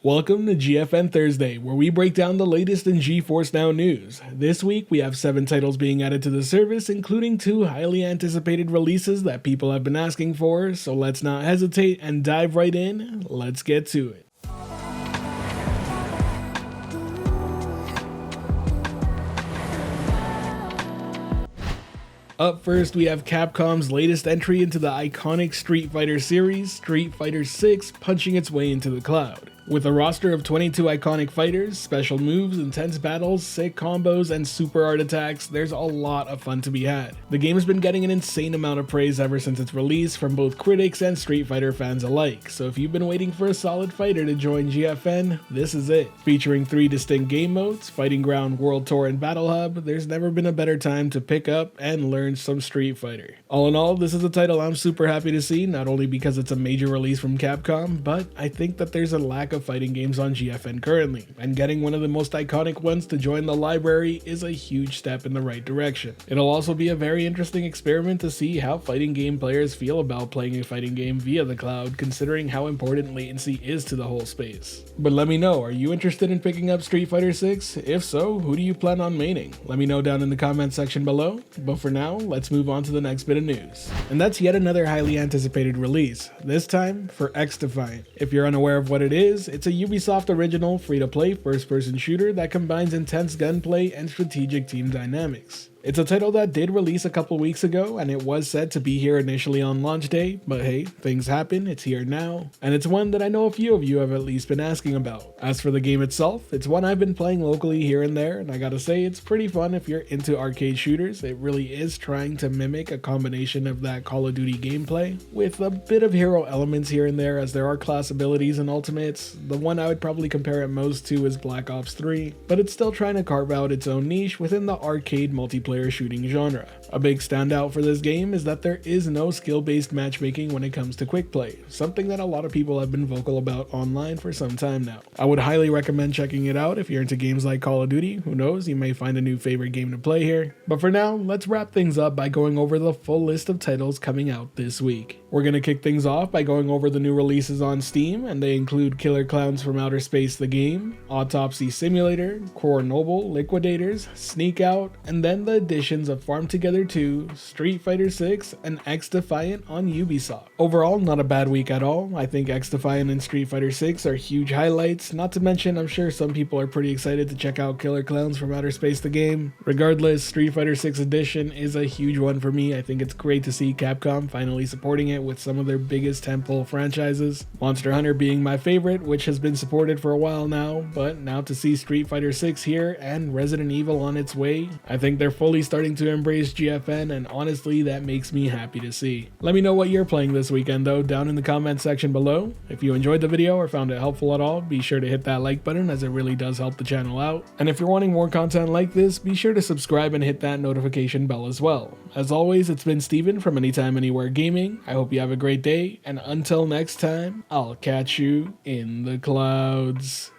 Welcome to GFN Thursday, where we break down the latest in GeForce NOW news. This week, we have 7 titles being added to the service, including 2 highly anticipated releases that people have been asking for, so let's not hesitate and dive right in. Let's get to it. Up first, we have Capcom's latest entry into the iconic Street Fighter series, Street Fighter 6, punching its way into the cloud. With a roster of 22 iconic fighters, special moves, intense battles, sick combos, and super art attacks, there's a lot of fun to be had. The game has been getting an insane amount of praise ever since its release from both critics and Street Fighter fans alike, so if you've been waiting for a solid fighter to join GFN, this is it. Featuring 3 distinct game modes, Fighting Ground, World Tour, and Battle Hub, there's never been a better time to pick up and learn some Street Fighter. All in all, this is a title I'm super happy to see, not only because it's a major release from Capcom, but I think that there's a lack of fighting games on GFN currently, and getting one of the most iconic ones to join the library is a huge step in the right direction. It'll also be a very interesting experiment to see how fighting game players feel about playing a fighting game via the cloud, considering how important latency is to the whole space. But let me know, are you interested in picking up Street Fighter 6? If so, who do you plan on maining? Let me know down in the comment section below, but for now, let's move on to the next bit of news. And that's yet another highly anticipated release, this time for Xdefiant. If you're unaware of what it is, it's a Ubisoft original free-to-play first-person shooter that combines intense gunplay and strategic team dynamics. It's a title that did release a couple weeks ago, and it was said to be here initially on launch day, but hey, things happen, it's here now, and it's one that I know a few of you have at least been asking about. As for the game itself, it's one I've been playing locally here and there, and I gotta say it's pretty fun if you're into arcade shooters. It really is trying to mimic a combination of that Call of Duty gameplay, with a bit of hero elements here and there as there are class abilities and ultimates. The one I would probably compare it most to is Black Ops 3, but it's still trying to carve out its own niche within the arcade multiplayer shooting genre. A big standout for this game is that there is no skill-based matchmaking when it comes to quick play, something that a lot of people have been vocal about online for some time now. I would highly recommend checking it out if you're into games like Call of Duty. Who knows, you may find a new favorite game to play here. But for now, let's wrap things up by going over the full list of titles coming out this week. We're going to kick things off by going over the new releases on Steam, and they include Killer Clowns from Outer Space the game, Autopsy Simulator, Core Noble, Liquidators, Sneak Out, and then the additions of Farm Together 2, Street Fighter 6, and Xdefiant on Ubisoft. Overall, not a bad week at all. I think Xdefiant and Street Fighter 6 are huge highlights, not to mention I'm sure some people are pretty excited to check out Killer Clowns from Outer Space the game. Regardless, Street Fighter 6 Edition is a huge one for me. I think it's great to see Capcom finally supporting it with some of their biggest tentpole franchises. Monster Hunter being my favorite, which has been supported for a while now, but now to see Street Fighter 6 here and Resident Evil on its way, I think they're fully starting to embrace GFN, and honestly that makes me happy to see. Let me know what you're playing this weekend though down in the comment section below. If you enjoyed the video or found it helpful at all, be sure to hit that like button as it really does help the channel out. And if you're wanting more content like this, be sure to subscribe and hit that notification bell as well. As always, it's been Steven from Anytime Anywhere Gaming. I hope you have a great day, and until next time, I'll catch you in the clouds.